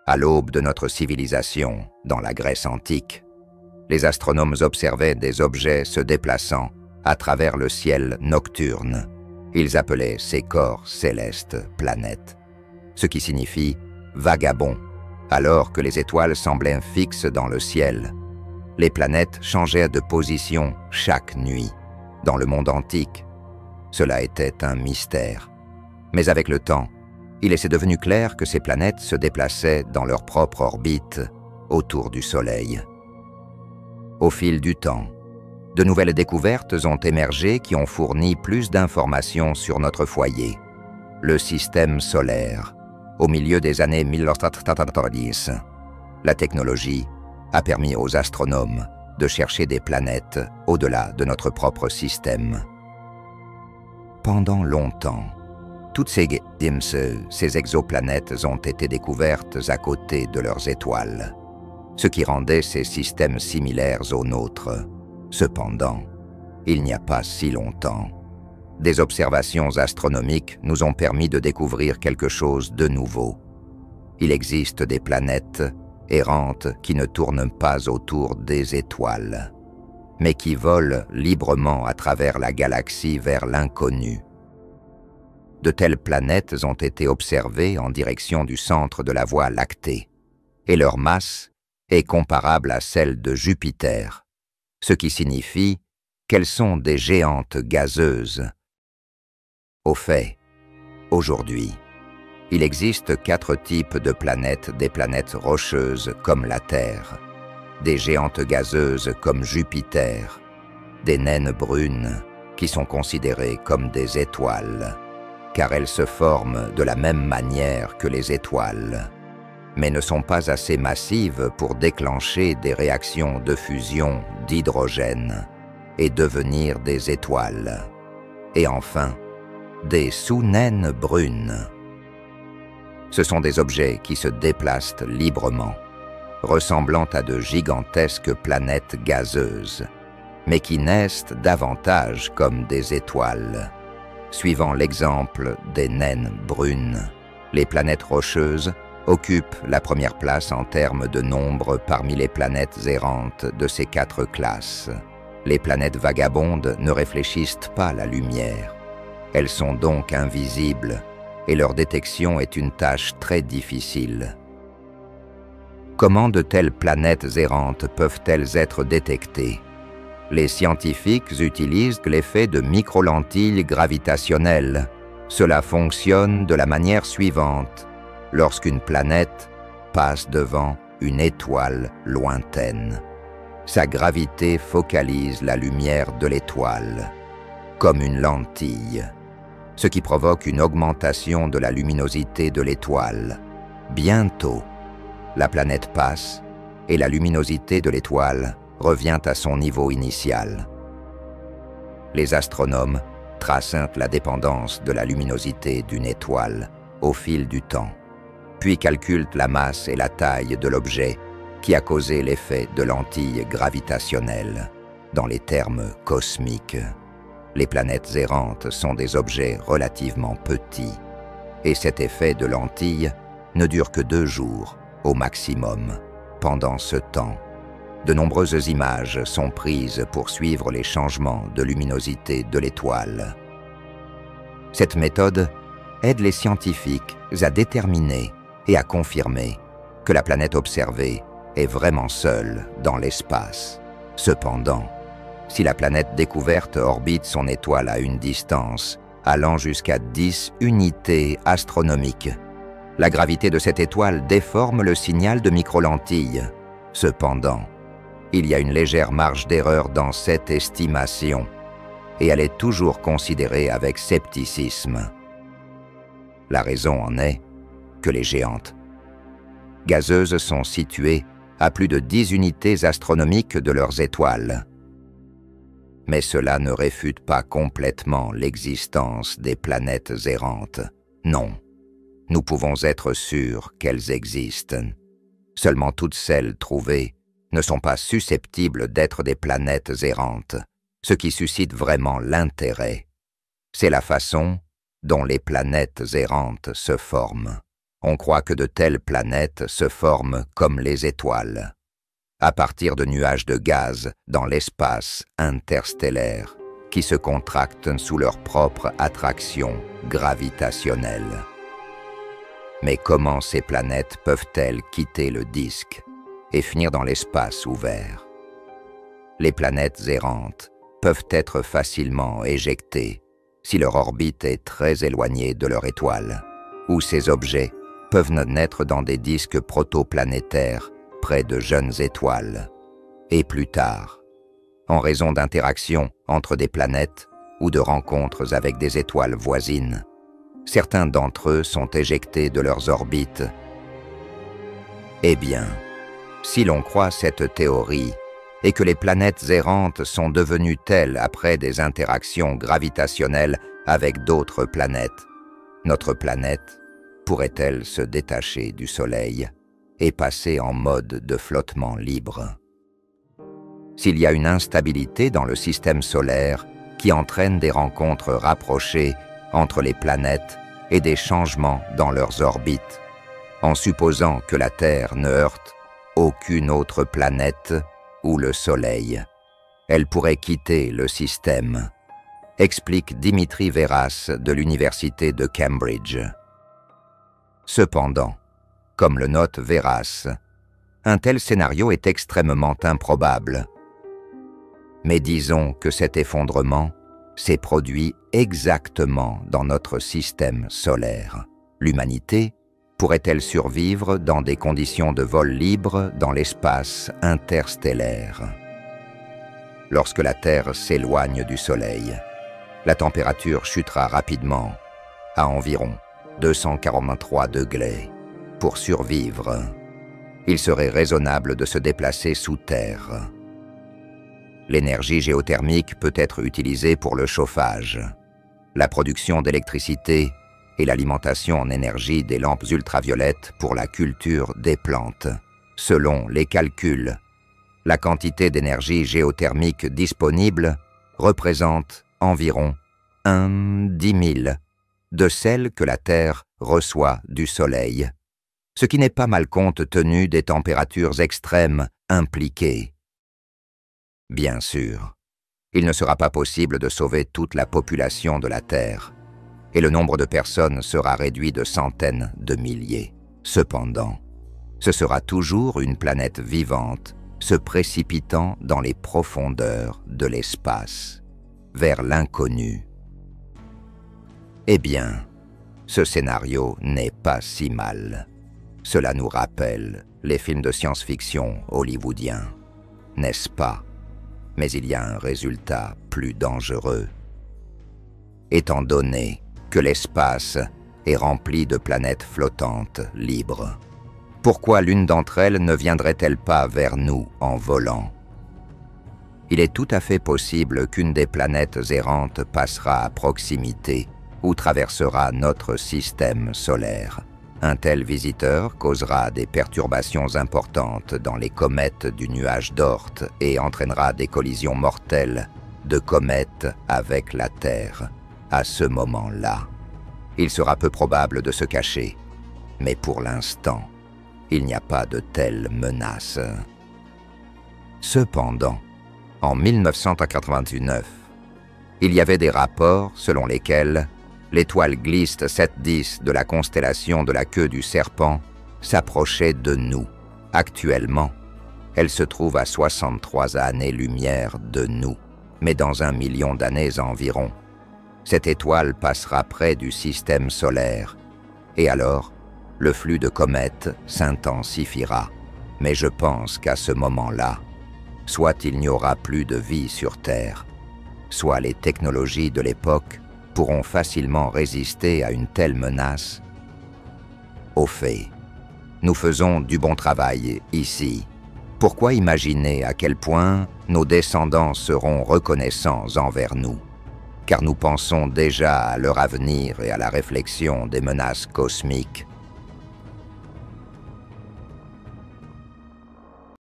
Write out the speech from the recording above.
À l'aube de notre civilisation, dans la Grèce antique, les astronomes observaient des objets se déplaçant à travers le ciel nocturne. Ils appelaient ces corps célestes planètes, ce qui signifie « vagabond », alors que les étoiles semblaient fixes dans le ciel. Les planètes changeaient de position chaque nuit. Dans le monde antique, cela était un mystère. Mais avec le temps, il est devenu clair que ces planètes se déplaçaient dans leur propre orbite autour du Soleil. Au fil du temps, de nouvelles découvertes ont émergé qui ont fourni plus d'informations sur notre foyer, le système solaire, au milieu des années 1970. La technologie a permis aux astronomes de chercher des planètes au-delà de notre propre système. Pendant longtemps, toutes ces exoplanètes ont été découvertes à côté de leurs étoiles, ce qui rendait ces systèmes similaires aux nôtres. Cependant, il n'y a pas si longtemps, des observations astronomiques nous ont permis de découvrir quelque chose de nouveau. Il existe des planètes errantes qui ne tournent pas autour des étoiles, mais qui volent librement à travers la galaxie vers l'inconnu. De telles planètes ont été observées en direction du centre de la Voie lactée, et leur masse est comparable à celle de Jupiter, ce qui signifie qu'elles sont des géantes gazeuses. Au fait, aujourd'hui, il existe 4 types de planètes, des planètes rocheuses comme la Terre, des géantes gazeuses comme Jupiter, des naines brunes qui sont considérées comme des étoiles, car elles se forment de la même manière que les étoiles, mais ne sont pas assez massives pour déclencher des réactions de fusion d'hydrogène et devenir des étoiles. Et enfin, des sous-naines brunes. Ce sont des objets qui se déplacent librement, ressemblant à de gigantesques planètes gazeuses, mais qui naissent davantage comme des étoiles. Suivant l'exemple des naines brunes, les planètes rocheuses occupent la première place en termes de nombre parmi les planètes errantes de ces 4 classes. Les planètes vagabondes ne réfléchissent pas la lumière. Elles sont donc invisibles et leur détection est une tâche très difficile. Comment de telles planètes errantes peuvent-elles être détectées? Les scientifiques utilisent l'effet de microlentilles gravitationnelles. Cela fonctionne de la manière suivante. Lorsqu'une planète passe devant une étoile lointaine, sa gravité focalise la lumière de l'étoile, comme une lentille, ce qui provoque une augmentation de la luminosité de l'étoile. Bientôt, la planète passe et la luminosité de l'étoile revient à son niveau initial. Les astronomes tracent la dépendance de la luminosité d'une étoile au fil du temps, puis calculent la masse et la taille de l'objet qui a causé l'effet de lentilles gravitationnelles. Dans les termes cosmiques, les planètes errantes sont des objets relativement petits, et cet effet de lentilles ne dure que 2 jours au maximum. Pendant ce temps, de nombreuses images sont prises pour suivre les changements de luminosité de l'étoile. Cette méthode aide les scientifiques à déterminer et à confirmer que la planète observée est vraiment seule dans l'espace. Cependant, si la planète découverte orbite son étoile à une distance allant jusqu'à 10 unités astronomiques, la gravité de cette étoile déforme le signal de microlentilles. Cependant, il y a une légère marge d'erreur dans cette estimation, et elle est toujours considérée avec scepticisme. La raison en est que les géantes gazeuses sont situées à plus de 10 unités astronomiques de leurs étoiles. Mais cela ne réfute pas complètement l'existence des planètes errantes. Non, nous pouvons être sûrs qu'elles existent. Seulement toutes celles trouvées ne sont pas susceptibles d'être des planètes errantes. Ce qui suscite vraiment l'intérêt, c'est la façon dont les planètes errantes se forment. On croit que de telles planètes se forment comme les étoiles, à partir de nuages de gaz dans l'espace interstellaire qui se contractent sous leur propre attraction gravitationnelle. Mais comment ces planètes peuvent-elles quitter le disque et finir dans l'espace ouvert? Les planètes errantes peuvent être facilement éjectées si leur orbite est très éloignée de leur étoile, ou ces objets peuvent naître dans des disques protoplanétaires près de jeunes étoiles, et plus tard, en raison d'interactions entre des planètes ou de rencontres avec des étoiles voisines, certains d'entre eux sont éjectés de leurs orbites. Eh bien, si l'on croit cette théorie, et que les planètes errantes sont devenues telles après des interactions gravitationnelles avec d'autres planètes, notre planète pourrait-elle se détacher du Soleil et passer en mode de flottement libre? S'il y a une instabilité dans le système solaire qui entraîne des rencontres rapprochées entre les planètes et des changements dans leurs orbites, en supposant que la Terre ne heurte aucune autre planète ou le Soleil, elle pourrait quitter le système, explique Dimitri Veras de l'Université de Cambridge. Cependant, comme le note Veras, un tel scénario est extrêmement improbable. Mais disons que cet effondrement s'est produit exactement dans notre système solaire. L'humanité pourrait-elle survivre dans des conditions de vol libre dans l'espace interstellaire? Lorsque la Terre s'éloigne du Soleil, la température chutera rapidement à environ 243 degrés. Pour survivre, il serait raisonnable de se déplacer sous terre. L'énergie géothermique peut être utilisée pour le chauffage, la production d'électricité et l'alimentation en énergie des lampes ultraviolettes pour la culture des plantes. Selon les calculs, la quantité d'énergie géothermique disponible représente environ 1/10 000 de celle que la Terre reçoit du Soleil, ce qui n'est pas mal compte tenu des températures extrêmes impliquées. Bien sûr, il ne sera pas possible de sauver toute la population de la Terre, et le nombre de personnes sera réduit de centaines de milliers. Cependant, ce sera toujours une planète vivante se précipitant dans les profondeurs de l'espace, vers l'inconnu. Eh bien, ce scénario n'est pas si mal. Cela nous rappelle les films de science-fiction hollywoodiens, n'est-ce pas? Mais il y a un résultat plus dangereux. Étant donné que l'espace est rempli de planètes flottantes libres, pourquoi l'une d'entre elles ne viendrait-elle pas vers nous en volant? Il est tout à fait possible qu'une des planètes errantes passera à proximité ou traversera notre système solaire. Un tel visiteur causera des perturbations importantes dans les comètes du nuage d'Oort et entraînera des collisions mortelles de comètes avec la Terre. À ce moment-là, il sera peu probable de se cacher, mais pour l'instant, il n'y a pas de telle menace. Cependant, en 1999, il y avait des rapports selon lesquels l'étoile Gliese 710 de la constellation de la queue du serpent s'approchait de nous. Actuellement, elle se trouve à 63 années-lumière de nous, mais dans 1 million d'années environ, cette étoile passera près du système solaire, et alors, le flux de comètes s'intensifiera. Mais je pense qu'à ce moment-là, soit il n'y aura plus de vie sur Terre, soit les technologies de l'époque pourront facilement résister à une telle menace. Au fait, nous faisons du bon travail ici. Pourquoi imaginer à quel point nos descendants seront reconnaissants envers nous? Car nous pensons déjà à leur avenir et à la réflexion des menaces cosmiques